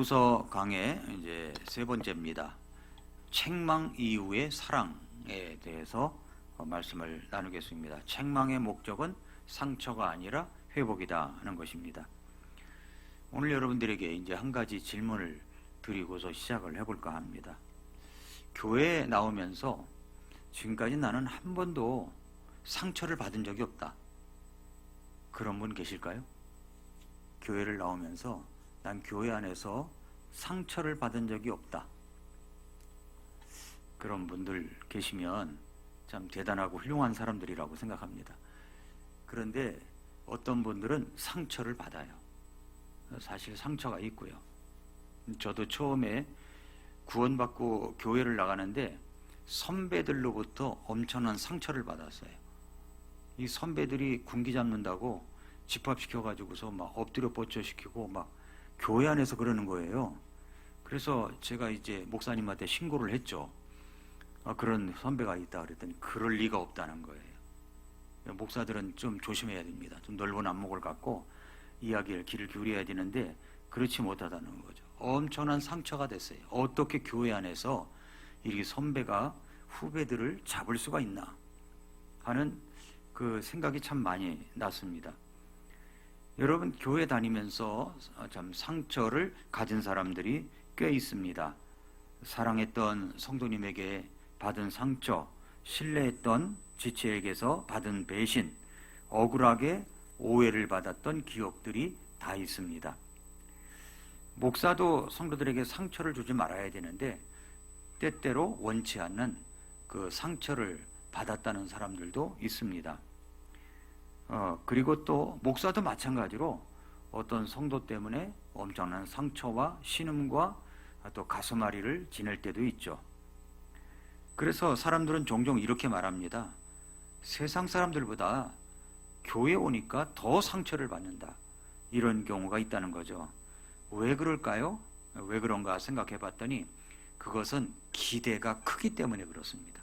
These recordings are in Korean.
도서 강의 이제 세 번째입니다. 책망 이후의 사랑에 대해서 말씀을 나누겠습니다. 책망의 목적은 상처가 아니라 회복이다 하는 것입니다. 오늘 여러분들에게 이제 한 가지 질문을 드리고서 시작을 해볼까 합니다. 교회에 나오면서 지금까지 나는 한 번도 상처를 받은 적이 없다. 그런 분 계실까요? 교회를 나오면서 난 교회 안에서 상처를 받은 적이 없다. 그런 분들 계시면 참 대단하고 훌륭한 사람들이라고 생각합니다. 그런데 어떤 분들은 상처를 받아요. 사실 상처가 있고요. 저도 처음에 구원받고 교회를 나가는데 선배들로부터 엄청난 상처를 받았어요. 이 선배들이 군기 잡는다고 집합시켜가지고서 막 엎드려 뻗쳐시키고 막 교회 안에서 그러는 거예요. 그래서 제가 이제 목사님한테 신고를 했죠. 그런 선배가 있다 그랬더니 그럴 리가 없다는 거예요. 목사들은 좀 조심해야 됩니다. 좀 넓은 안목을 갖고 이야기를 귀를 기울여야 되는데 그렇지 못하다는 거죠. 엄청난 상처가 됐어요. 어떻게 교회 안에서 이 선배가 후배들을 잡을 수가 있나 하는 그 생각이 참 많이 났습니다. 여러분, 교회 다니면서 참 상처를 가진 사람들이 꽤 있습니다. 사랑했던 성도님에게 받은 상처, 신뢰했던 지체에게서 받은 배신, 억울하게 오해를 받았던 기억들이 다 있습니다. 목사도 성도들에게 상처를 주지 말아야 되는데 때때로 원치 않는 그 상처를 받았다는 사람들도 있습니다. 그리고 또 목사도 마찬가지로 어떤 성도 때문에 엄청난 상처와 신음과 또 가슴앓이를 지낼 때도 있죠. 그래서 사람들은 종종 이렇게 말합니다. 세상 사람들보다 교회 오니까 더 상처를 받는다. 이런 경우가 있다는 거죠. 왜 그럴까요? 왜 그런가 생각해 봤더니 그것은 기대가 크기 때문에 그렇습니다.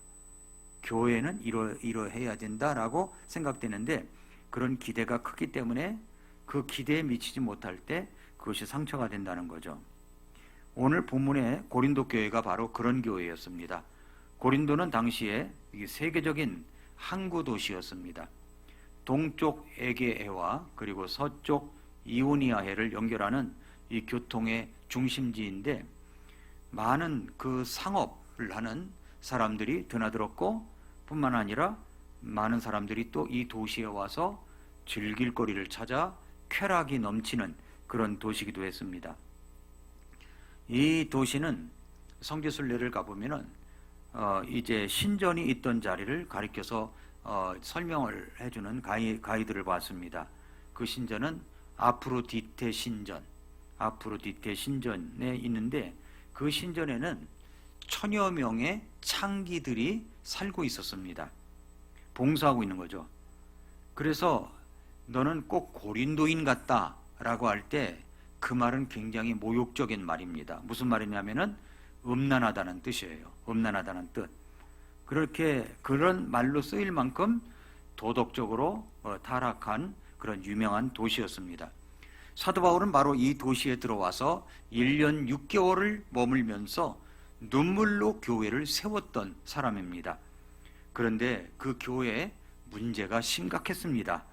교회는 이러해야 된다라고 생각되는데 그런 기대가 크기 때문에 그 기대에 미치지 못할 때 그것이 상처가 된다는 거죠. 오늘 본문의 고린도 교회가 바로 그런 교회였습니다. 고린도는 당시에 세계적인 항구 도시였습니다. 동쪽 에게해와 그리고 서쪽 이오니아해를 연결하는 이 교통의 중심지인데 많은 그 상업을 하는 사람들이 드나들었고 뿐만 아니라 많은 사람들이 또 이 도시에 와서 즐길 거리를 찾아 쾌락이 넘치는 그런 도시이기도 했습니다. 이 도시는 성지순례를 가보면은 이제 신전이 있던 자리를 가리켜서 설명을 해주는 가이드를 봤습니다. 그 신전은 아프로디테 신전에 있는데 그 신전에는 1000여 명의 창기들이 살고 있었습니다. 봉사하고 있는 거죠. 그래서 너는 꼭 고린도인 같다 라고 할 때 그 말은 굉장히 모욕적인 말입니다. 무슨 말이냐면은 음란하다는 뜻이에요. 음란하다는 뜻. 그런 말로 쓰일 만큼 도덕적으로 타락한 그런 유명한 도시였습니다. 사도 바울은 바로 이 도시에 들어와서 1년 6개월을 머물면서 눈물로 교회를 세웠던 사람입니다. 그런데 그 교회에 문제가 심각했습니다.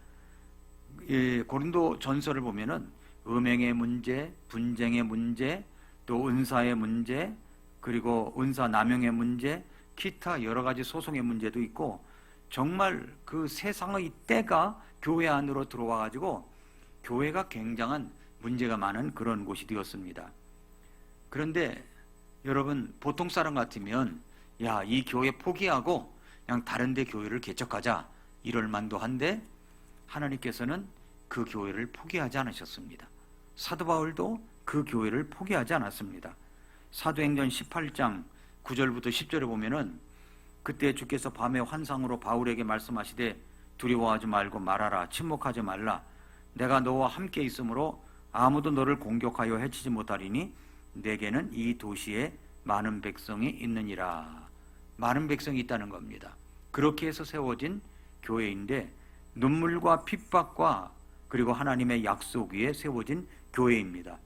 고린도 전서를 보면은 음행의 문제, 분쟁의 문제, 또 은사의 문제, 그리고 은사 남용의 문제, 기타 여러 가지 소송의 문제도 있고 정말 그 세상의 때가 교회 안으로 들어와 가지고 교회가 굉장한 문제가 많은 그런 곳이 되었습니다. 그런데 여러분, 보통 사람 같으면 야, 이 교회 포기하고 그냥 다른 데 교회를 개척하자 이럴 만도 한데 하나님께서는 그 교회를 포기하지 않으셨습니다. 사도 바울도 그 교회를 포기하지 않았습니다. 사도행전 18장 9절부터 10절에 보면은 그때 주께서 밤에 환상으로 바울에게 말씀하시되 두려워하지 말고 말하라. 침묵하지 말라. 내가 너와 함께 있으므로 아무도 너를 공격하여 해치지 못하리니 내게는 이 도시에 많은 백성이 있느니라. 많은 백성이 있다는 겁니다. 그렇게 해서 세워진 교회인데 눈물과 핍박과 그리고 하나님의 약속 위에 세워진 교회입니다.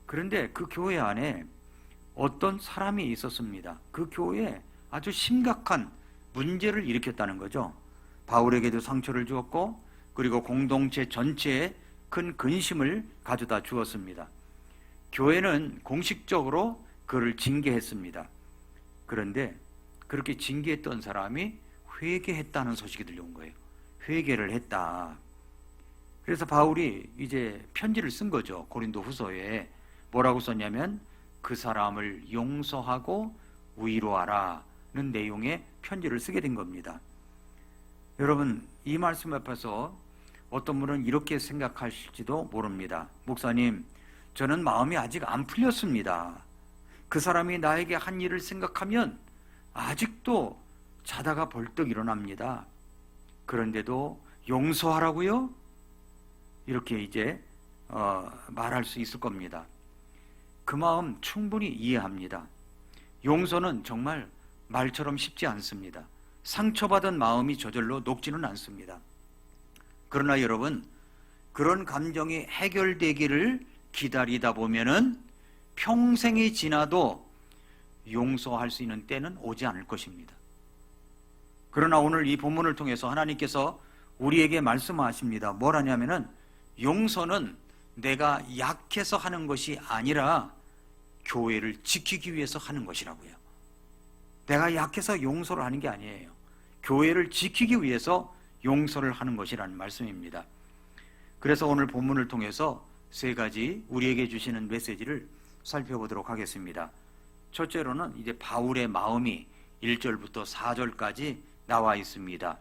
그런데 그 교회 안에 어떤 사람이 있었습니다. 그 교회에 아주 심각한 문제를 일으켰다는 거죠. 바울에게도 상처를 주었고 그리고 공동체 전체에 큰 근심을 가져다 주었습니다. 교회는 공식적으로 그를 징계했습니다. 그런데 그렇게 징계했던 사람이 회개했다는 소식이 들려온 거예요. 회개를 했다. 그래서 바울이 이제 편지를 쓴 거죠. 고린도 후서에 뭐라고 썼냐면 그 사람을 용서하고 위로하라는 내용의 편지를 쓰게 된 겁니다. 여러분, 이 말씀 앞에서 어떤 분은 이렇게 생각하실지도 모릅니다. 목사님, 저는 마음이 아직 안 풀렸습니다. 그 사람이 나에게 한 일을 생각하면 아직도 자다가 벌떡 일어납니다. 그런데도 용서하라고요? 이렇게 이제 말할 수 있을 겁니다. 그 마음 충분히 이해합니다. 용서는 정말 말처럼 쉽지 않습니다. 상처받은 마음이 저절로 녹지는 않습니다. 그러나 여러분, 그런 감정이 해결되기를 기다리다 보면은 평생이 지나도 용서할 수 있는 때는 오지 않을 것입니다. 그러나 오늘 이 본문을 통해서 하나님께서 우리에게 말씀하십니다. 뭐라냐면은 용서는 내가 약해서 하는 것이 아니라 교회를 지키기 위해서 하는 것이라고요. 내가 약해서 용서를 하는 게 아니에요. 교회를 지키기 위해서 용서를 하는 것이라는 말씀입니다. 그래서 오늘 본문을 통해서 세 가지 우리에게 주시는 메시지를 살펴보도록 하겠습니다. 첫째로는 이제 바울의 마음이 1절부터 4절까지 나와 있습니다.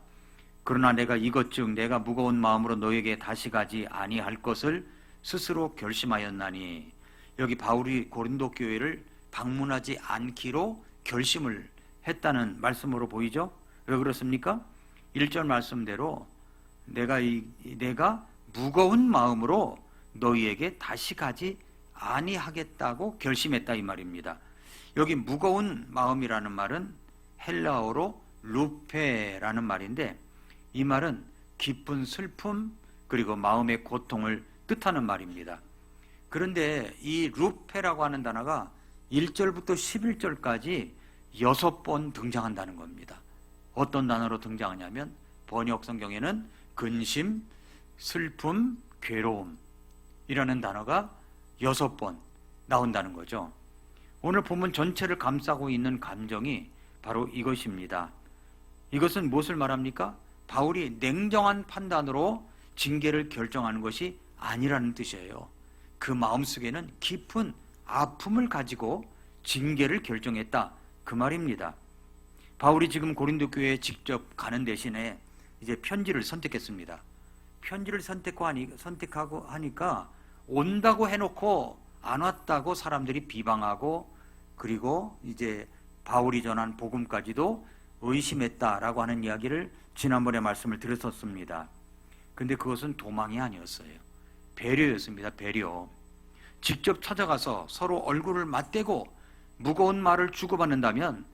그러나 내가 이것즉 내가 무거운 마음으로 너에게 다시 가지 아니할 것을 스스로 결심하였나니, 여기 바울이 고린도 교회를 방문하지 않기로 결심을 했다는 말씀으로 보이죠? 왜 그렇습니까? 1절 말씀대로 내가 무거운 마음으로 너희에게 다시 가지 아니하겠다고 결심했다 이 말입니다. 여기 무거운 마음이라는 말은 헬라어로 루페라는 말인데, 이 말은 깊은 슬픔 그리고 마음의 고통을 뜻하는 말입니다. 그런데 이 루페라고 하는 단어가 1절부터 11절까지 6번 등장한다는 겁니다. 어떤 단어로 등장하냐면 번역 성경에는 근심, 슬픔, 괴로움 이라는 단어가 6번 나온다는 거죠. 오늘 본문 전체를 감싸고 있는 감정이 바로 이것입니다. 이것은 무엇을 말합니까? 바울이 냉정한 판단으로 징계를 결정하는 것이 아니라는 뜻이에요. 그 마음속에는 깊은 아픔을 가지고 징계를 결정했다 그 말입니다. 바울이 지금 고린도 교회에 직접 가는 대신에 이제 편지를 선택했습니다. 편지를 선택하고 하니까 온다고 해놓고 안 왔다고 사람들이 비방하고, 그리고 이제 바울이 전한 복음까지도 의심했다라고 하는 이야기를 지난번에 말씀을 드렸었습니다. 근데 그것은 도망이 아니었어요. 배려였습니다. 배려. 직접 찾아가서 서로 얼굴을 맞대고 무거운 말을 주고받는다면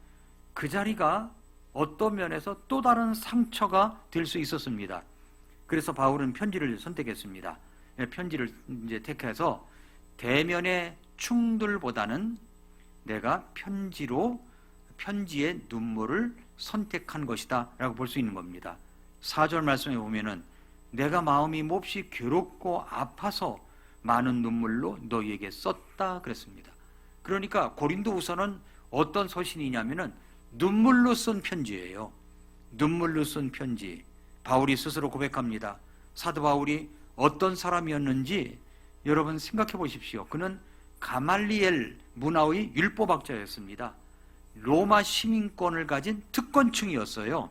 그 자리가 어떤 면에서 또 다른 상처가 될 수 있었습니다. 그래서 바울은 편지를 선택했습니다. 편지를 이제 택해서 대면의 충돌보다는 내가 편지의 눈물을 선택한 것이다 라고 볼 수 있는 겁니다. 4절 말씀에 보면은 내가 마음이 몹시 괴롭고 아파서 많은 눈물로 너희에게 썼다 그랬습니다. 그러니까 고린도후서는 어떤 서신이냐면은 눈물로 쓴 편지예요. 눈물로 쓴 편지. 바울이 스스로 고백합니다. 사도 바울이 어떤 사람이었는지 여러분 생각해 보십시오. 그는 가말리엘 문화의 율법학자였습니다. 로마 시민권을 가진 특권층이었어요.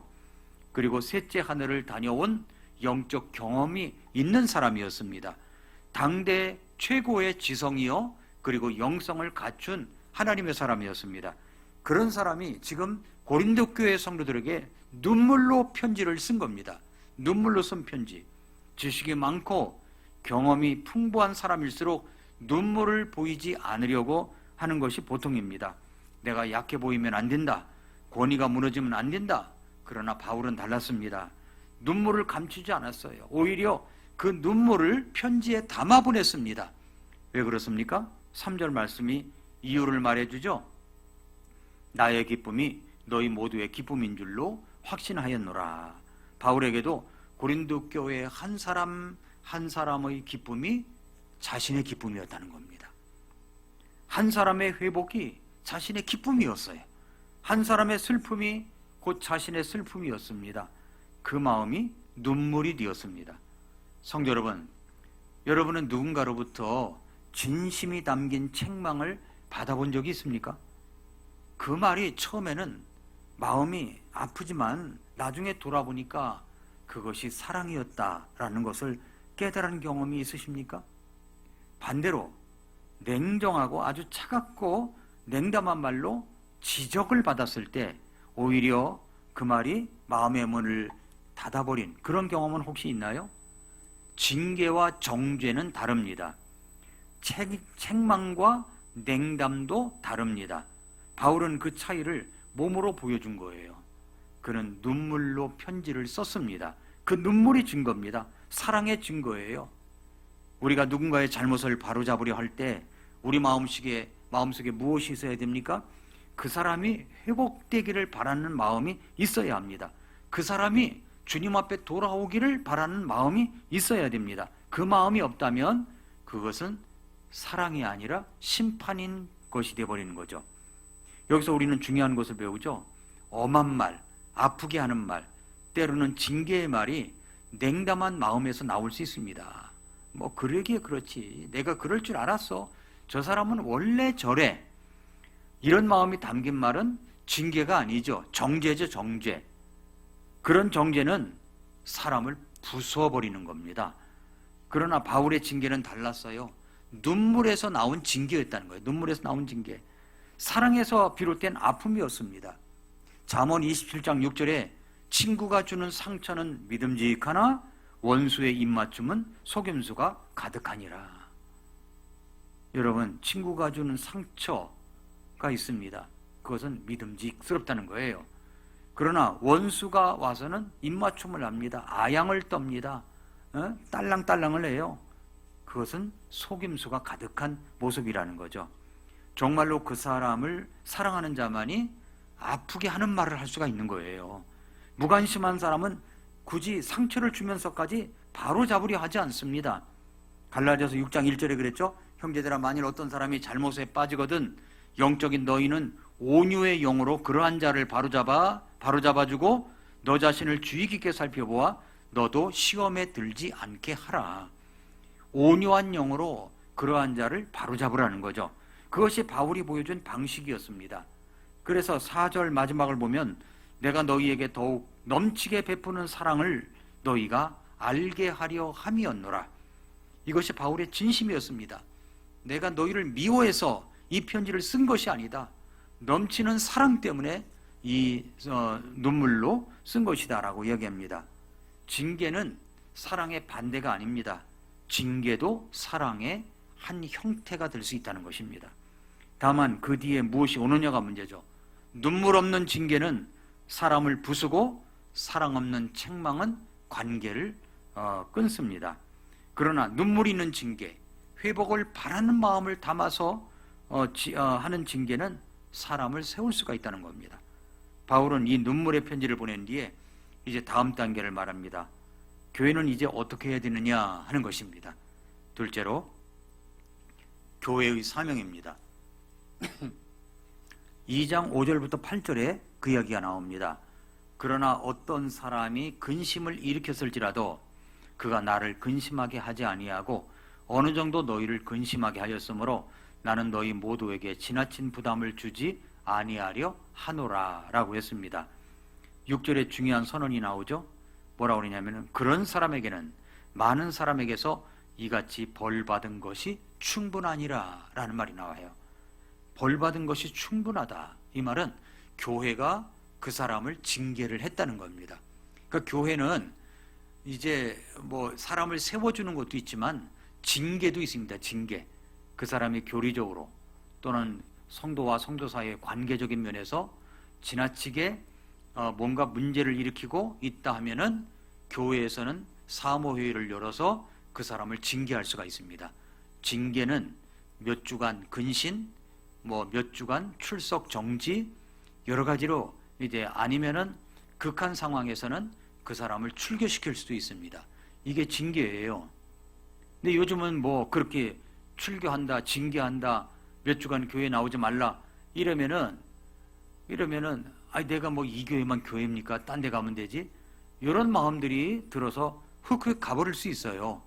그리고 셋째 하늘을 다녀온 영적 경험이 있는 사람이었습니다. 당대 최고의 지성이요 그리고 영성을 갖춘 하나님의 사람이었습니다. 그런 사람이 지금 고린도 교회 성도들에게 눈물로 편지를 쓴 겁니다. 눈물로 쓴 편지. 지식이 많고 경험이 풍부한 사람일수록 눈물을 보이지 않으려고 하는 것이 보통입니다. 내가 약해 보이면 안 된다. 권위가 무너지면 안 된다. 그러나 바울은 달랐습니다. 눈물을 감추지 않았어요. 오히려 그 눈물을 편지에 담아 보냈습니다. 왜 그렇습니까? 3절 말씀이 이유를 말해주죠. 나의 기쁨이 너희 모두의 기쁨인 줄로 확신하였노라. 바울에게도 고린도 교회의 한 사람 한 사람의 기쁨이 자신의 기쁨이었다는 겁니다. 한 사람의 회복이 자신의 기쁨이었어요. 한 사람의 슬픔이 곧 자신의 슬픔이었습니다. 그 마음이 눈물이 되었습니다. 성도 여러분, 여러분은 누군가로부터 진심이 담긴 책망을 받아본 적이 있습니까? 그 말이 처음에는 마음이 아프지만 나중에 돌아보니까 그것이 사랑이었다라는 것을 깨달은 경험이 있으십니까? 반대로 냉정하고 아주 차갑고 냉담한 말로 지적을 받았을 때 오히려 그 말이 마음의 문을 닫아버린 그런 경험은 혹시 있나요? 징계와 정죄는 다릅니다. 책망과 냉담도 다릅니다. 바울은 그 차이를 몸으로 보여준 거예요. 그는 눈물로 편지를 썼습니다. 그 눈물이 증거입니다. 사랑의 증거예요. 우리가 누군가의 잘못을 바로잡으려 할 때 우리 마음속에 무엇이 있어야 됩니까? 그 사람이 회복되기를 바라는 마음이 있어야 합니다. 그 사람이 주님 앞에 돌아오기를 바라는 마음이 있어야 됩니다. 그 마음이 없다면 그것은 사랑이 아니라 심판인 것이 되어버리는 거죠. 여기서 우리는 중요한 것을 배우죠. 엄한 말, 아프게 하는 말, 때로는 징계의 말이 냉담한 마음에서 나올 수 있습니다. 뭐 그러기에 그렇지, 내가 그럴 줄 알았어, 저 사람은 원래 저래, 이런 마음이 담긴 말은 징계가 아니죠. 정죄죠. 정죄. 그런 정죄는 사람을 부숴버리는 겁니다. 그러나 바울의 징계는 달랐어요. 눈물에서 나온 징계였다는 거예요. 눈물에서 나온 징계, 사랑에서 비롯된 아픔이었습니다. 잠언 27장 6절에 친구가 주는 상처는 믿음직하나 원수의 입맞춤은 속임수가 가득하니라. 여러분, 친구가 주는 상처가 있습니다. 그것은 믿음직스럽다는 거예요. 그러나 원수가 와서는 입맞춤을 합니다. 아양을 떱니다. 딸랑딸랑을 해요. 그것은 속임수가 가득한 모습이라는 거죠. 정말로 그 사람을 사랑하는 자만이 아프게 하는 말을 할 수가 있는 거예요. 무관심한 사람은 굳이 상처를 주면서까지 바로 잡으려 하지 않습니다. 갈라디아서 6장 1절에 그랬죠. 형제들아, 만일 어떤 사람이 잘못에 빠지거든 영적인 너희는 온유의 영으로 그러한 자를 바로잡아주고 너 자신을 주의 깊게 살펴보아 너도 시험에 들지 않게 하라. 온유한 영으로 그러한 자를 바로잡으라는 거죠. 그것이 바울이 보여준 방식이었습니다. 그래서 4절 마지막을 보면 내가 너희에게 더욱 넘치게 베푸는 사랑을 너희가 알게 하려 함이었노라. 이것이 바울의 진심이었습니다. 내가 너희를 미워해서 이 편지를 쓴 것이 아니다. 넘치는 사랑 때문에 이 눈물로 쓴 것이다 라고 이야기합니다. 징계는 사랑의 반대가 아닙니다. 징계도 사랑의 한 형태가 될 수 있다는 것입니다. 다만 그 뒤에 무엇이 오느냐가 문제죠. 눈물 없는 징계는 사람을 부수고 사랑 없는 책망은 관계를 끊습니다. 그러나 눈물 있는 징계, 회복을 바라는 마음을 담아서 하는 징계는 사람을 세울 수가 있다는 겁니다. 바울은 이 눈물의 편지를 보낸 뒤에 이제 다음 단계를 말합니다. 교회는 이제 어떻게 해야 되느냐 하는 것입니다. 둘째로 교회의 사명입니다. 2장 5절부터 8절에 그 이야기가 나옵니다. 그러나 어떤 사람이 근심을 일으켰을지라도 그가 나를 근심하게 하지 아니하고 어느 정도 너희를 근심하게 하였으므로 나는 너희 모두에게 지나친 부담을 주지 아니하려 하노라 라고 했습니다. 6절에 중요한 선언이 나오죠. 뭐라고 그러냐면 그런 사람에게는 많은 사람에게서 이같이 벌받은 것이 충분하니라 라는 말이 나와요. 벌받은 것이 충분하다. 이 말은 교회가 그 사람을 징계를 했다는 겁니다. 그러니까 교회는 이제 뭐 사람을 세워주는 것도 있지만 징계도 있습니다. 징계. 그 사람이 교리적으로 또는 성도와 성도 사이의 관계적인 면에서 지나치게 뭔가 문제를 일으키고 있다 하면은 교회에서는 사모회의를 열어서 그 사람을 징계할 수가 있습니다. 징계는 몇 주간 근신, 뭐 몇 주간 출석 정지, 여러 가지로 이제 아니면은 극한 상황에서는 그 사람을 출교시킬 수도 있습니다. 이게 징계예요. 근데 요즘은 뭐 그렇게 출교한다, 징계한다, 몇 주간 교회 나오지 말라 이러면은 아니 내가 뭐 이 교회만 교회입니까? 딴 데 가면 되지? 이런 마음들이 들어서 흑흑 가버릴 수 있어요.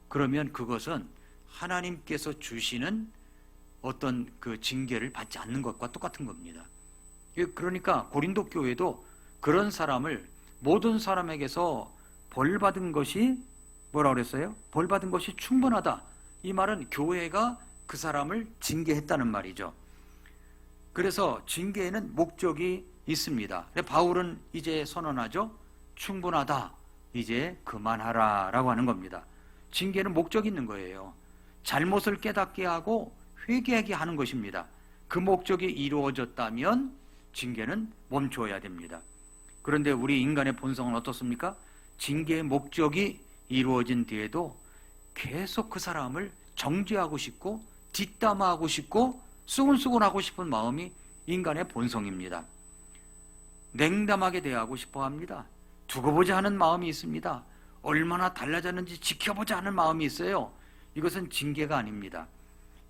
그러면 그것은 하나님께서 주시는 어떤 그 징계를 받지 않는 것과 똑같은 겁니다. 그러니까 고린도 교회도 그런 사람을 모든 사람에게서 벌 받은 것이 뭐라고 그랬어요? 벌 받은 것이 충분하다. 이 말은 교회가 그 사람을 징계했다는 말이죠. 그래서 징계에는 목적이 있습니다. 바울은 이제 선언하죠. 충분하다. 이제 그만하라 라고 하는 겁니다. 징계는 목적이 있는 거예요. 잘못을 깨닫게 하고 회개하게 하는 것입니다. 그 목적이 이루어졌다면 징계는 멈춰야 됩니다. 그런데 우리 인간의 본성은 어떻습니까? 징계의 목적이 이루어진 뒤에도 계속 그 사람을 정죄하고 싶고 뒷담화하고 싶고 수군수군하고 싶은 마음이 인간의 본성입니다. 냉담하게 대하고 싶어 합니다. 두고 보자 하는 마음이 있습니다. 얼마나 달라졌는지 지켜보자 하는 마음이 있어요. 이것은 징계가 아닙니다.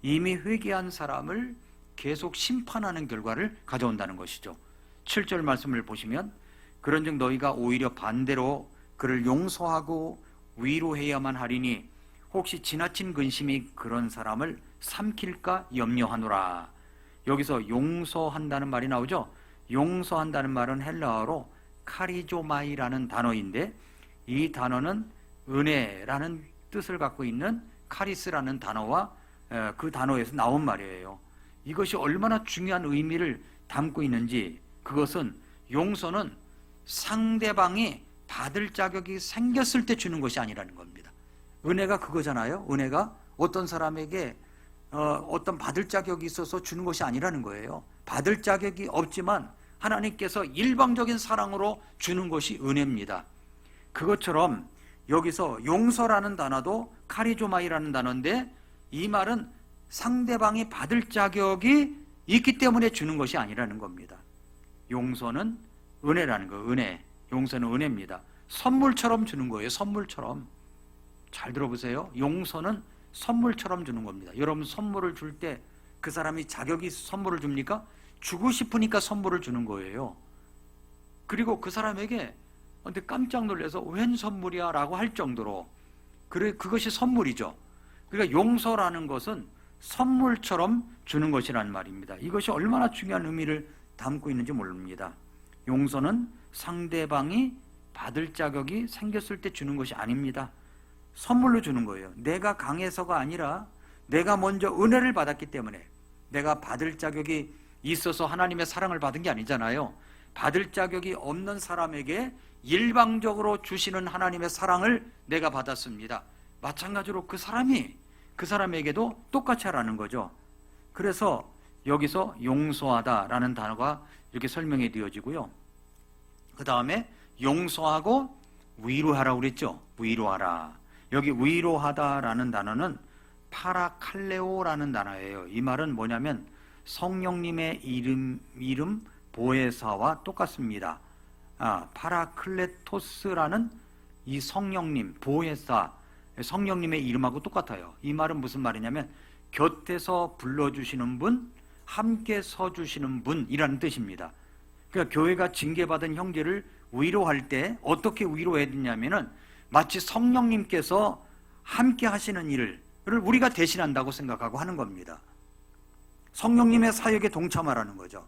이미 회개한 사람을 계속 심판하는 결과를 가져온다는 것이죠. 7절 말씀을 보시면 그런즉 너희가 오히려 반대로 그를 용서하고 위로해야만 하리니 혹시 지나친 근심이 그런 사람을 삼킬까 염려하노라. 여기서 용서한다는 말이 나오죠. 용서한다는 말은 헬라어로 카리조마이라는 단어인데 이 단어는 은혜라는 뜻을 갖고 있는 카리스라는 단어와 그 단어에서 나온 말이에요. 이것이 얼마나 중요한 의미를 담고 있는지, 그것은 용서는 상대방이 받을 자격이 생겼을 때 주는 것이 아니라는 겁니다. 은혜가 그거잖아요. 은혜가 어떤 사람에게 어떤 받을 자격이 있어서 주는 것이 아니라는 거예요. 받을 자격이 없지만 하나님께서 일방적인 사랑으로 주는 것이 은혜입니다. 그것처럼 여기서 용서라는 단어도 카리조마이라는 단어인데 이 말은 상대방이 받을 자격이 있기 때문에 주는 것이 아니라는 겁니다. 용서는 은혜라는 거, 은혜. 용서는 은혜입니다. 선물처럼 주는 거예요. 선물처럼. 잘 들어보세요. 용서는 선물처럼 주는 겁니다. 여러분 선물을 줄 때 그 사람이 자격이 있어 선물을 줍니까? 주고 싶으니까 선물을 주는 거예요. 그리고 그 사람에게 근데 깜짝 놀라서 웬 선물이야 라고 할 정도로 그것이 선물이죠. 그러니까 용서라는 것은 선물처럼 주는 것이라는 말입니다. 이것이 얼마나 중요한 의미를 담고 있는지 모릅니다. 용서는 상대방이 받을 자격이 생겼을 때 주는 것이 아닙니다. 선물로 주는 거예요. 내가 강해서가 아니라 내가 먼저 은혜를 받았기 때문에, 내가 받을 자격이 있어서 하나님의 사랑을 받은 게 아니잖아요. 받을 자격이 없는 사람에게 일방적으로 주시는 하나님의 사랑을 내가 받았습니다. 마찬가지로 그 사람에게도 똑같이 하라는 거죠. 그래서 여기서 용서하다라는 단어가 이렇게 설명이 되어지고요. 그 다음에 용서하고 위로하라고 그랬죠. 위로하라. 여기 위로하다라는 단어는 파라칼레오라는 단어예요. 이 말은 뭐냐면 성령님의 이름 보혜사와 똑같습니다. 파라클레토스라는 이 성령님, 보혜사, 성령님의 이름하고 똑같아요. 이 말은 무슨 말이냐면 곁에서 불러주시는 분, 함께 서주시는 분이라는 뜻입니다. 그러니까 교회가 징계받은 형제를 위로할 때 어떻게 위로해야 되냐면은 마치 성령님께서 함께 하시는 일을 우리가 대신한다고 생각하고 하는 겁니다. 성령님의 사역에 동참하라는 거죠.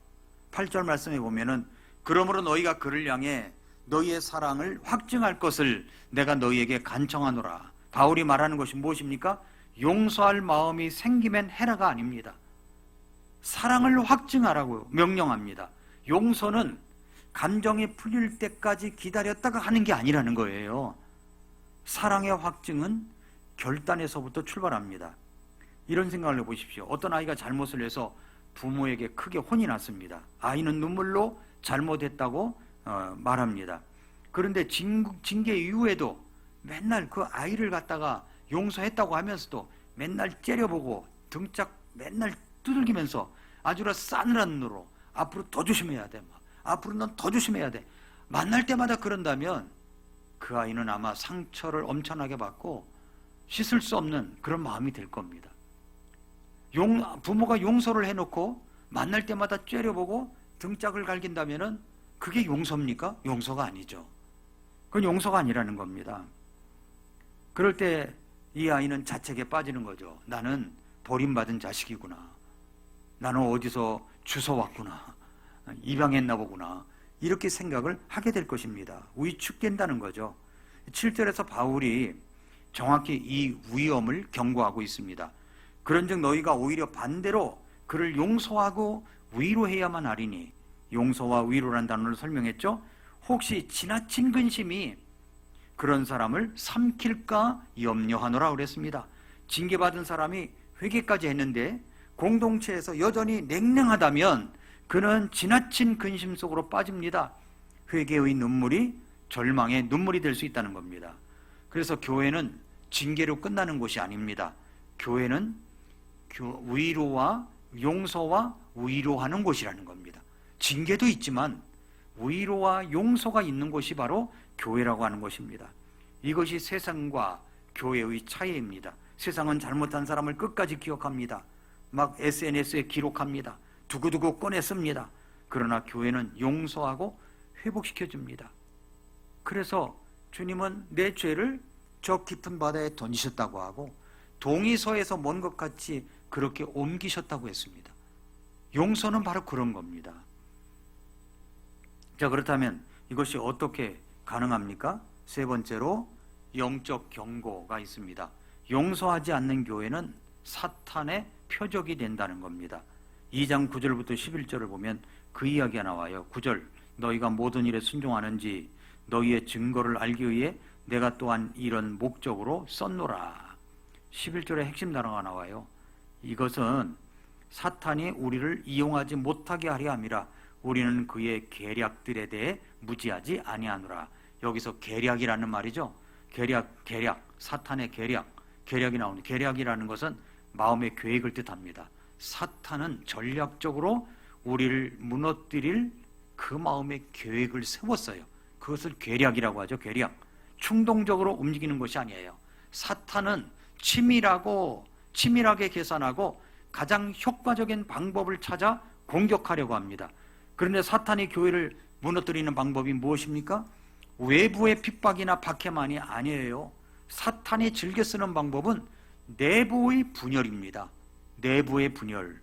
8절 말씀에 보면은 그러므로 너희가 그를 향해 너희의 사랑을 확증할 것을 내가 너희에게 간청하노라. 바울이 말하는 것이 무엇입니까? 용서할 마음이 생기면 해라가 아닙니다. 사랑을 확증하라고 명령합니다. 용서는 감정이 풀릴 때까지 기다렸다가 하는 게 아니라는 거예요. 사랑의 확증은 결단에서부터 출발합니다. 이런 생각을 해보십시오. 어떤 아이가 잘못을 해서 부모에게 크게 혼이 났습니다. 아이는 눈물로 잘못했다고 말합니다. 그런데 징계 이후에도 맨날 그 아이를 갖다가 용서했다고 하면서도 맨날 째려보고 등짝 맨날 두들기면서 아주라 싸늘한 눈으로 앞으로 더 조심해야 돼. 앞으로 넌 더 조심해야 돼. 만날 때마다 그런다면 그 아이는 아마 상처를 엄청나게 받고 씻을 수 없는 그런 마음이 될 겁니다. 부모가 용서를 해놓고 만날 때마다 째려보고 등짝을 갈긴다면 그게 용서입니까? 용서가 아니죠. 그건 용서가 아니라는 겁니다. 그럴 때 이 아이는 자책에 빠지는 거죠. 나는 버림받은 자식이구나. 나는 어디서 주워왔구나. 입양했나 보구나. 이렇게 생각을 하게 될 것입니다. 위축된다는 거죠. 7절에서 바울이 정확히 이 위험을 경고하고 있습니다. 그런즉 너희가 오히려 반대로 그를 용서하고 위로해야만 하리니, 용서와 위로란 단어를 설명했죠. 혹시 지나친 근심이 그런 사람을 삼킬까 염려하노라 그랬습니다. 징계받은 사람이 회개까지 했는데 공동체에서 여전히 냉랭하다면 그는 지나친 근심 속으로 빠집니다. 회개의 눈물이 절망의 눈물이 될 수 있다는 겁니다. 그래서 교회는 징계로 끝나는 곳이 아닙니다. 교회는 위로와 용서와 위로하는 곳이라는 겁니다. 징계도 있지만 위로와 용서가 있는 곳이 바로 교회라고 하는 것입니다. 이것이 세상과 교회의 차이입니다. 세상은 잘못한 사람을 끝까지 기억합니다. 막 SNS에 기록합니다. 두고두고 꺼냈습니다. 그러나 교회는 용서하고 회복시켜줍니다. 그래서 주님은 내 죄를 저 깊은 바다에 던지셨다고 하고 동이서에서 먼 것 같이 그렇게 옮기셨다고 했습니다. 용서는 바로 그런 겁니다. 자, 그렇다면 이것이 어떻게 가능합니까? 세 번째로 영적 경고가 있습니다. 용서하지 않는 교회는 사탄의 표적이 된다는 겁니다. 2장 9절부터 11절을 보면 그 이야기가 나와요. 9절, 너희가 모든 일에 순종하는지 너희의 증거를 알기 위해 내가 또한 이런 목적으로 썼노라. 11절의 핵심 단어가 나와요. 이것은 사탄이 우리를 이용하지 못하게 하려 함이라. 우리는 그의 계략들에 대해 무지하지 아니하노라. 여기서 계략이라는 말이죠. 계략, 사탄의 계략이 나오는. 계략이라는 것은 마음의 계획을 뜻합니다. 사탄은 전략적으로 우리를 무너뜨릴 그 마음의 계획을 세웠어요. 그것을 계략이라고 하죠. 계략. 충동적으로 움직이는 것이 아니에요. 사탄은 치밀하게 계산하고 가장 효과적인 방법을 찾아 공격하려고 합니다. 그런데 사탄이 교회를 무너뜨리는 방법이 무엇입니까? 외부의 핍박이나 박해만이 아니에요. 사탄이 즐겨 쓰는 방법은 내부의 분열입니다. 내부의 분열.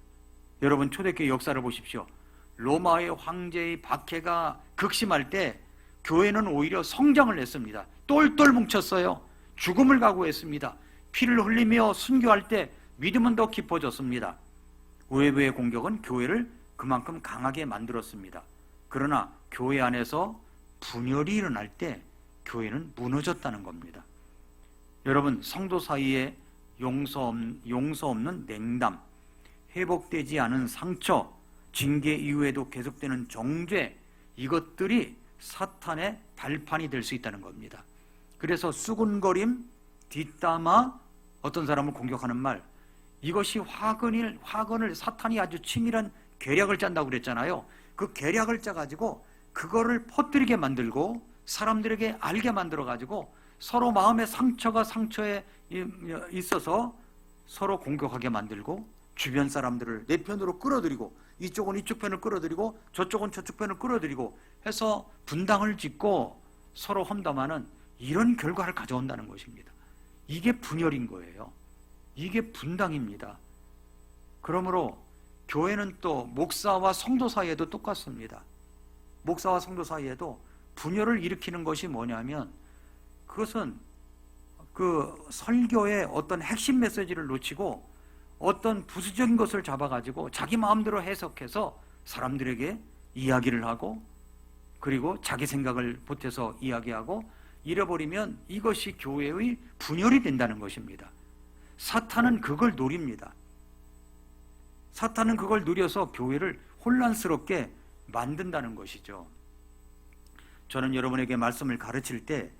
여러분 초대교회 역사를 보십시오. 로마의 황제의 박해가 극심할 때 교회는 오히려 성장을 했습니다. 똘똘 뭉쳤어요. 죽음을 각오했습니다. 피를 흘리며 순교할 때 믿음은 더 깊어졌습니다. 외부의 공격은 교회를 그만큼 강하게 만들었습니다. 그러나 교회 안에서 분열이 일어날 때 교회는 무너졌다는 겁니다. 여러분, 성도 사이에 용서 없는 냉담, 회복되지 않은 상처, 징계 이후에도 계속되는 정죄, 이것들이 사탄의 발판이 될 수 있다는 겁니다. 그래서 수군거림, 뒷담화, 어떤 사람을 공격하는 말, 이것이 화근을 사탄이 아주 치밀한 계략을 짠다고 그랬잖아요. 그 계략을 짜가지고 그거를 퍼뜨리게 만들고 사람들에게 알게 만들어가지고 서로 마음의 상처에 있어서 서로 공격하게 만들고 주변 사람들을 내 편으로 끌어들이고 이쪽은 이쪽 편을 끌어들이고 저쪽은 저쪽 편을 끌어들이고 해서 분당을 짓고 서로 험담하는 이런 결과를 가져온다는 것입니다. 이게 분열인 거예요. 이게 분당입니다. 그러므로 교회는 또 목사와 성도 사이에도 똑같습니다. 목사와 성도 사이에도 분열을 일으키는 것이 뭐냐면 그것은 그 설교의 어떤 핵심 메시지를 놓치고 어떤 부수적인 것을 잡아가지고 자기 마음대로 해석해서 사람들에게 이야기를 하고 그리고 자기 생각을 보태서 이야기하고 잃어버리면 이것이 교회의 분열이 된다는 것입니다. 사탄은 그걸 노립니다. 사탄은 그걸 누려서 교회를 혼란스럽게 만든다는 것이죠. 저는 여러분에게 말씀을 가르칠 때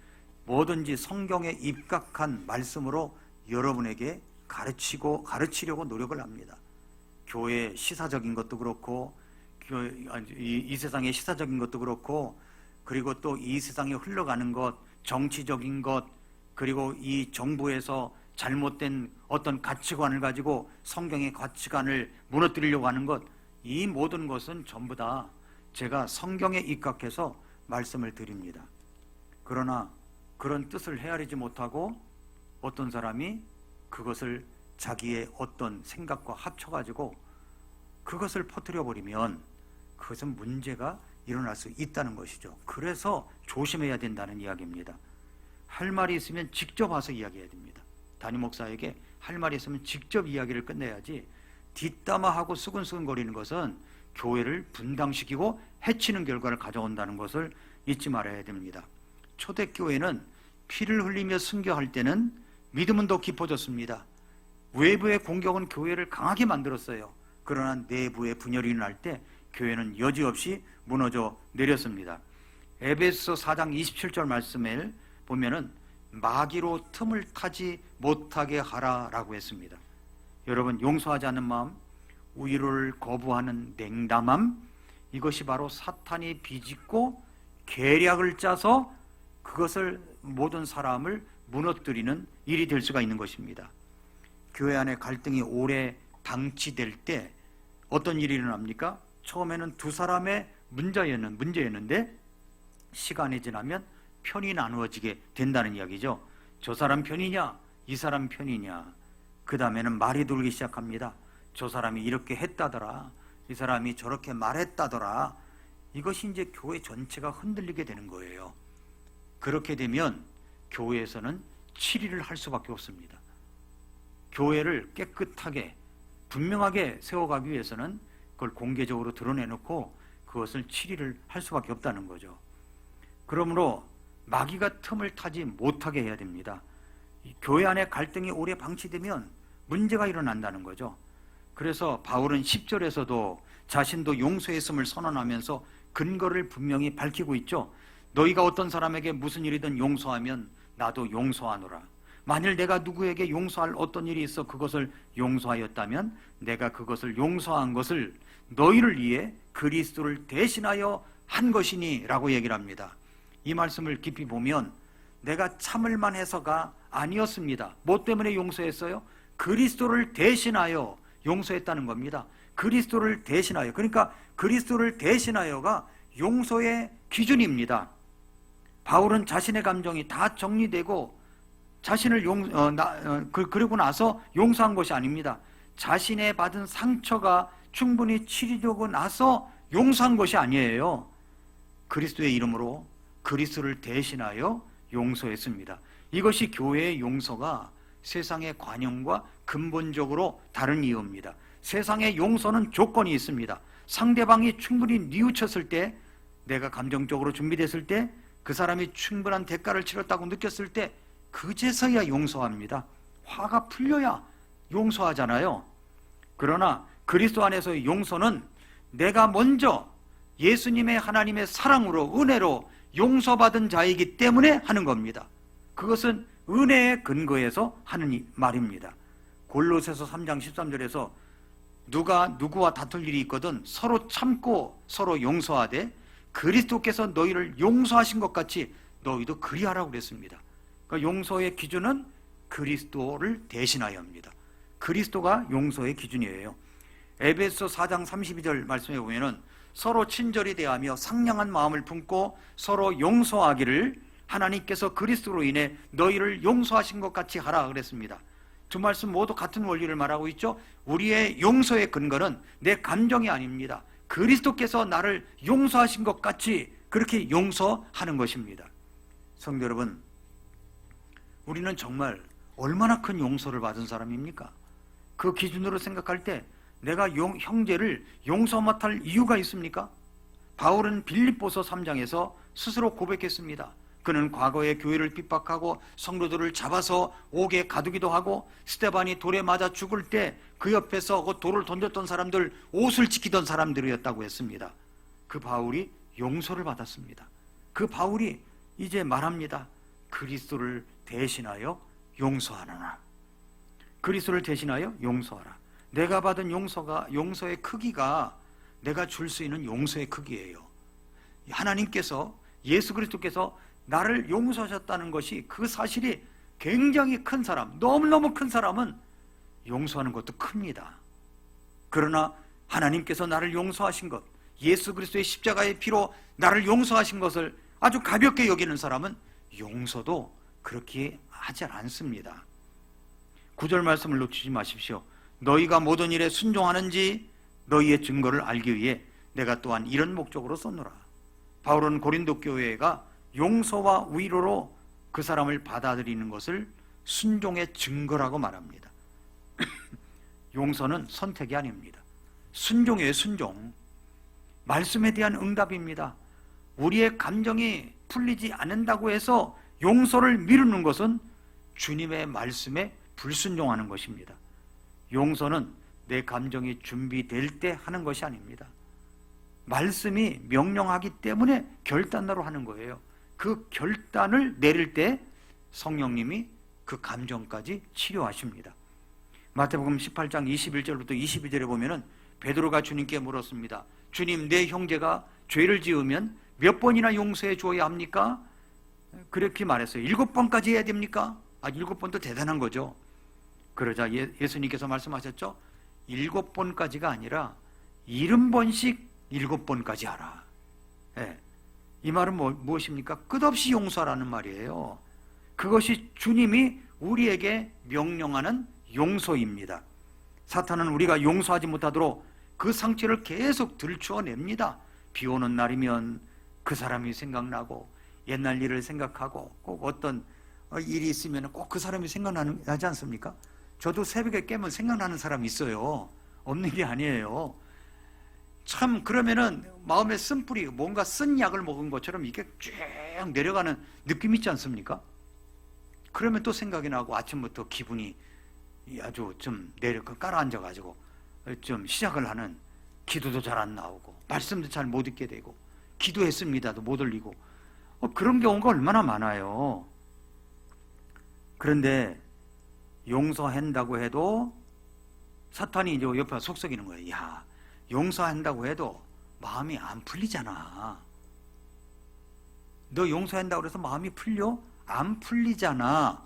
뭐든지 성경에 입각한 말씀으로 여러분에게 가르치려고 노력을 합니다. 교회 시사적인 것도 그렇고 이 세상의 시사적인 것도 그렇고, 그리고 또 이 세상에 흘러가는 것, 정치적인 것, 그리고 이 정부에서 잘못된 어떤 가치관을 가지고 성경의 가치관을 무너뜨리려고 하는 것, 이 모든 것은 전부 다 제가 성경에 입각해서 말씀을 드립니다. 그러나 그런 뜻을 헤아리지 못하고 어떤 사람이 그것을 자기의 어떤 생각과 합쳐가지고 그것을 퍼뜨려 버리면 그것은 문제가 일어날 수 있다는 것이죠. 그래서 조심해야 된다는 이야기입니다. 할 말이 있으면 직접 와서 이야기해야 됩니다. 담임 목사에게 할 말이 있으면 직접 이야기를 끝내야지, 뒷담화하고 수근수근거리는 것은 교회를 분당시키고 해치는 결과를 가져온다는 것을 잊지 말아야 됩니다. 초대교회는 피를 흘리며 순교할 때는 믿음은 더 깊어졌습니다. 외부의 공격은 교회를 강하게 만들었어요. 그러나 내부의 분열이 일어날 때 교회는 여지없이 무너져 내렸습니다. 에베소 4장 27절 말씀을 보면은 마귀로 틈을 타지 못하게 하라라고 했습니다. 여러분, 용서하지 않는 마음, 위로를 거부하는 냉담함, 이것이 바로 사탄이 비집고 계략을 짜서 그것을 모든 사람을 무너뜨리는 일이 될 수가 있는 것입니다. 교회 안에 갈등이 오래 방치될 때 어떤 일이 일어납니까? 처음에는 두 사람의 문제였는데 시간이 지나면 편이 나누어지게 된다는 이야기죠. 저 사람 편이냐, 이 사람 편이냐. 그 다음에는 말이 돌기 시작합니다. 저 사람이 이렇게 했다더라, 이 사람이 저렇게 말했다더라. 이것이 이제 교회 전체가 흔들리게 되는 거예요. 그렇게 되면 교회에서는 치리를 할 수밖에 없습니다. 교회를 깨끗하게 분명하게 세워가기 위해서는 그걸 공개적으로 드러내놓고 그것을 치리를 할 수밖에 없다는 거죠. 그러므로 마귀가 틈을 타지 못하게 해야 됩니다. 교회 안에 갈등이 오래 방치되면 문제가 일어난다는 거죠. 그래서 바울은 10절에서도 자신도 용서했음을 선언하면서 근거를 분명히 밝히고 있죠. 너희가 어떤 사람에게 무슨 일이든 용서하면 나도 용서하노라. 만일 내가 누구에게 용서할 어떤 일이 있어 그것을 용서하였다면 내가 그것을 용서한 것을 너희를 위해 그리스도를 대신하여 한 것이니 라고 얘기를 합니다. 이 말씀을 깊이 보면 내가 참을만 해서가 아니었습니다. 뭐 때문에 용서했어요? 그리스도를 대신하여 용서했다는 겁니다. 그리스도를 대신하여, 그러니까 그리스도를 대신하여가 용서의 기준입니다. 바울은 자신의 감정이 다 정리되고 자신을 그러고 나서 용서한 것이 아닙니다. 자신의 받은 상처가 충분히 치료되고 나서 용서한 것이 아니에요. 그리스도의 이름으로 그리스도를 대신하여 용서했습니다. 이것이 교회의 용서가 세상의 관용과 근본적으로 다른 이유입니다. 세상의 용서는 조건이 있습니다. 상대방이 충분히 뉘우쳤을 때, 내가 감정적으로 준비됐을 때, 그 사람이 충분한 대가를 치렀다고 느꼈을 때 그제서야 용서합니다. 화가 풀려야 용서하잖아요. 그러나 그리스도 안에서의 용서는 내가 먼저 예수님의 하나님의 사랑으로, 은혜로 용서받은 자이기 때문에 하는 겁니다. 그것은 은혜의 근거에서 하는 말입니다. 골로새서 3장 13절에서 누가 누구와 다툴 일이 있거든 서로 참고 서로 용서하되 그리스도께서 너희를 용서하신 것 같이 너희도 그리하라고 그랬습니다. 그러니까 용서의 기준은 그리스도를 대신하여입니다. 그리스도가 용서의 기준이에요. 에베소 4장 32절 말씀해 보면은 서로 친절히 대하며 상냥한 마음을 품고 서로 용서하기를 하나님께서 그리스도로 인해 너희를 용서하신 것 같이 하라 그랬습니다. 두 말씀 모두 같은 원리를 말하고 있죠. 우리의 용서의 근거는 내 감정이 아닙니다. 그리스도께서 나를 용서하신 것 같이 그렇게 용서하는 것입니다. 성도 여러분, 우리는 정말 얼마나 큰 용서를 받은 사람입니까? 그 기준으로 생각할 때 내가 형제를 용서 못할 이유가 있습니까? 바울은 빌립보서 3장에서 스스로 고백했습니다. 그는 과거에 교회를 핍박하고 성도들을 잡아서 옥에 가두기도 하고 스데반이 돌에 맞아 죽을 때 그 옆에서 그 돌을 던졌던 사람들, 옷을 지키던 사람들이었다고 했습니다. 그 바울이 용서를 받았습니다. 그 바울이 이제 말합니다. 그리스도를 대신하여 용서하노라. 그리스도를 대신하여 용서하라. 내가 받은 용서의 크기가 내가 줄 수 있는 용서의 크기예요. 하나님께서, 예수 그리스도께서 나를 용서하셨다는 것이, 그 사실이 굉장히 큰 사람, 너무너무 큰 사람은 용서하는 것도 큽니다. 그러나 하나님께서 나를 용서하신 것, 예수 그리스도의 십자가의 피로 나를 용서하신 것을 아주 가볍게 여기는 사람은 용서도 그렇게 하지 않습니다. 9절 말씀을 놓치지 마십시오. 너희가 모든 일에 순종하는지 너희의 증거를 알기 위해 내가 또한 이런 목적으로 썼노라. 바울은 고린도 교회가 용서와 위로로 그 사람을 받아들이는 것을 순종의 증거라고 말합니다. 용서는 선택이 아닙니다. 순종이에요. 순종. 말씀에 대한 응답입니다. 우리의 감정이 풀리지 않는다고 해서 용서를 미루는 것은 주님의 말씀에 불순종하는 것입니다. 용서는 내 감정이 준비될 때 하는 것이 아닙니다. 말씀이 명령하기 때문에 결단으로 하는 거예요. 그 결단을 내릴 때 성령님이 그 감정까지 치료하십니다. 마태복음 18장 21절부터 22절에 보면은 베드로가 주님께 물었습니다. 주님, 내 형제가 죄를 지으면 몇 번이나 용서해 주어야 합니까? 그렇게 말했어요. 7번까지 해야 됩니까? 7번도 대단한 거죠. 그러자 예수님께서 말씀하셨죠. 7번까지가 아니라 70번씩 7번까지 하라. 네. 이 말은 무엇입니까? 끝없이 용서하라는 말이에요. 그것이 주님이 우리에게 명령하는 용서입니다. 사탄은 우리가 용서하지 못하도록 그 상처를 계속 들추어냅니다. 비 오는 날이면 그 사람이 생각나고, 옛날 일을 생각하고, 꼭 어떤 일이 있으면 꼭 그 사람이 생각나지 않습니까? 저도 새벽에 깨면 생각나는 사람이 있어요. 없는 게 아니에요. 참, 그러면은 마음에 쓴뿌리, 뭔가 쓴 약을 먹은 것처럼 이게 쭉 내려가는 느낌 있지 않습니까? 그러면 또 생각이 나고 아침부터 기분이 아주 좀 깔아앉아가지고 좀 시작을 하는, 기도도 잘 안 나오고 말씀도 잘 못 읽게 되고 기도했습니다도 못 올리고 그런 경우가 얼마나 많아요. 그런데 용서한다고 해도 사탄이 이제 옆에 속썩이는 거예요. 야, 용서한다고 해도 마음이 안 풀리잖아. 너 용서한다고 해서 마음이 풀려? 안 풀리잖아.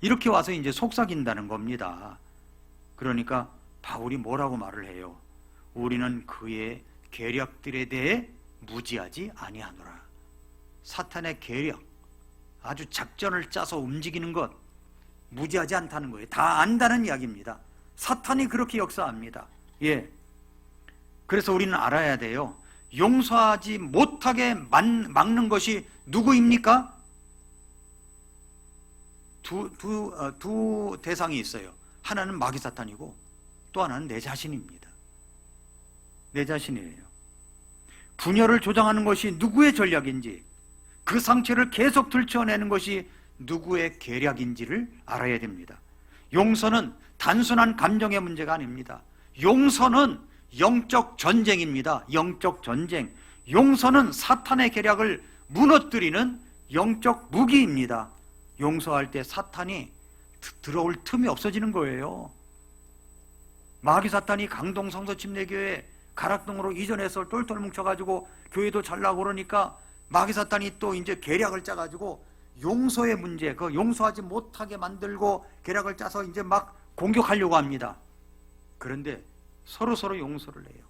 이렇게 와서 이제 속삭인다는 겁니다. 그러니까 바울이 뭐라고 말을 해요? 우리는 그의 계략들에 대해 무지하지 아니하노라. 사탄의 계략, 아주 작전을 짜서 움직이는 것, 무지하지 않다는 거예요. 다 안다는 이야기입니다. 사탄이 그렇게 역사합니다. 예. 그래서 우리는 알아야 돼요. 용서하지 못하게 막는 것이 누구입니까? 두 대상이 있어요. 하나는 마귀 사탄이고 또 하나는 내 자신입니다. 내 자신이에요. 분열을 조장하는 것이 누구의 전략인지, 그 상처를 계속 들춰내는 것이 누구의 계략인지를 알아야 됩니다. 용서는 단순한 감정의 문제가 아닙니다. 용서는 영적 전쟁입니다. 영적 전쟁. 용서는 사탄의 계략을 무너뜨리는 영적 무기입니다. 용서할 때 사탄이 들어올 틈이 없어지는 거예요. 마귀 사탄이 강동 성서침례교회 가락동으로 이전해서 똘똘 뭉쳐가지고 교회도 잘 나고 그러니까 마귀 사탄이 또 이제 계략을 짜가지고 용서의 문제, 그 용서하지 못하게 만들고 계략을 짜서 이제 막 공격하려고 합니다. 그런데 서로 용서를 해요.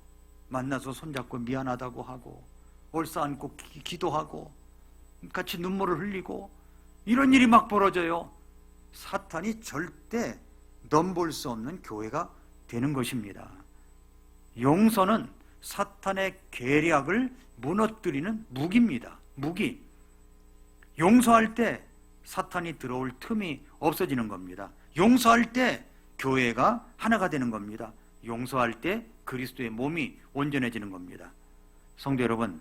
만나서 손잡고 미안하다고 하고 올싸안고 기도하고 같이 눈물을 흘리고 이런 일이 막 벌어져요. 사탄이 절대 넘볼 수 없는 교회가 되는 것입니다. 용서는 사탄의 계략을 무너뜨리는 무기입니다. 무기. 용서할 때 사탄이 들어올 틈이 없어지는 겁니다. 용서할 때 교회가 하나가 되는 겁니다. 용서할 때 그리스도의 몸이 온전해지는 겁니다. 성도 여러분,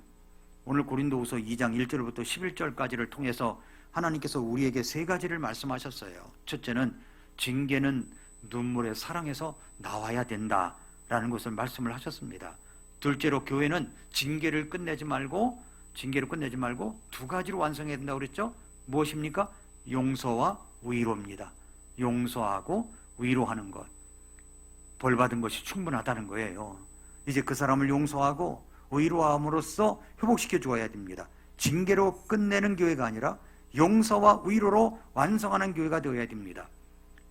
오늘 고린도후서 2장 1절부터 11절까지를 통해서 하나님께서 우리에게 세 가지를 말씀하셨어요. 첫째는 징계는 눈물의 사랑에서 나와야 된다라는 것을 말씀을 하셨습니다. 둘째로 교회는 징계를 끝내지 말고 두 가지로 완성해야 된다고 그랬죠. 무엇입니까? 용서와 위로입니다. 용서하고 위로하는 것, 벌 받은 것이 충분하다는 거예요. 이제 그 사람을 용서하고 위로함으로써 회복시켜 주어야 됩니다. 징계로 끝내는 교회가 아니라 용서와 위로로 완성하는 교회가 되어야 됩니다.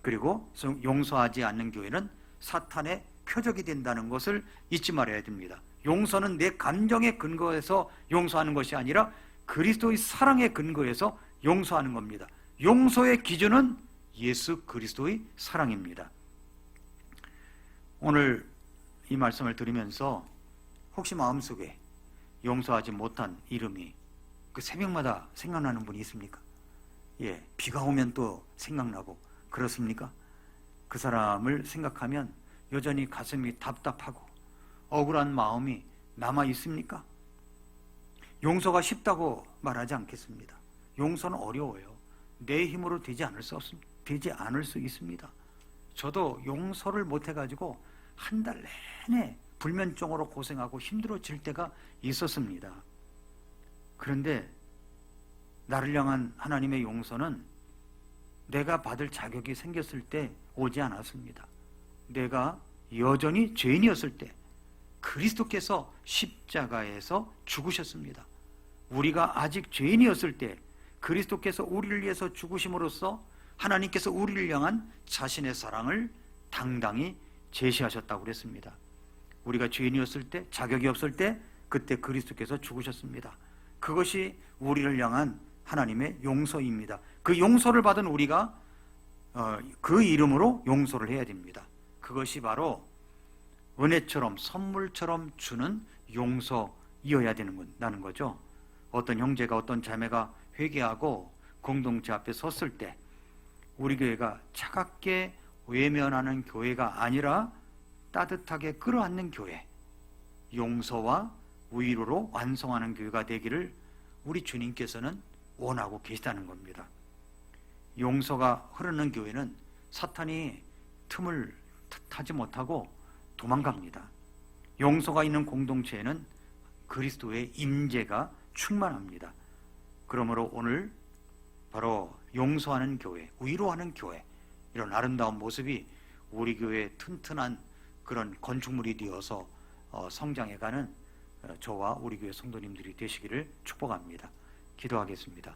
그리고 용서하지 않는 교회는 사탄의 표적이 된다는 것을 잊지 말아야 됩니다. 용서는 내 감정의 근거에서 용서하는 것이 아니라 그리스도의 사랑의 근거에서 용서하는 겁니다. 용서의 기준은 예수 그리스도의 사랑입니다. 오늘 이 말씀을 들으면서 혹시 마음속에 용서하지 못한 이름이 그 새벽마다 생각나는 분이 있습니까? 예, 비가 오면 또 생각나고 그렇습니까? 그 사람을 생각하면 여전히 가슴이 답답하고 억울한 마음이 남아 있습니까? 용서가 쉽다고 말하지 않겠습니다. 용서는 어려워요. 내 힘으로 되지 않을 수 있습니다. 저도 용서를 못 해가지고 한 달 내내 불면증으로 고생하고 힘들어질 때가 있었습니다. 그런데 나를 향한 하나님의 용서는 내가 받을 자격이 생겼을 때 오지 않았습니다. 내가 여전히 죄인이었을 때 그리스도께서 십자가에서 죽으셨습니다. 우리가 아직 죄인이었을 때 그리스도께서 우리를 위해서 죽으심으로써 하나님께서 우리를 향한 자신의 사랑을 당당히 제시하셨다고 그랬습니다. 우리가 죄인이었을 때, 자격이 없을 때 그때 그리스도께서 죽으셨습니다. 그것이 우리를 향한 하나님의 용서입니다. 그 용서를 받은 우리가 그 이름으로 용서를 해야 됩니다. 그것이 바로 은혜처럼 선물처럼 주는 용서이어야 되는 거죠. 어떤 형제가 어떤 자매가 회개하고 공동체 앞에 섰을 때 우리 교회가 차갑게 외면하는 교회가 아니라 따뜻하게 끌어안는 교회, 용서와 위로로 완성하는 교회가 되기를 우리 주님께서는 원하고 계시다는 겁니다. 용서가 흐르는 교회는 사탄이 틈을 타지 못하고 도망갑니다. 용서가 있는 공동체에는 그리스도의 임재가 충만합니다. 그러므로 오늘 바로 용서하는 교회, 위로하는 교회, 이런 아름다운 모습이 우리 교회의 튼튼한 그런 건축물이 되어서 성장해가는 저와 우리 교회 성도님들이 되시기를 축복합니다. 기도하겠습니다.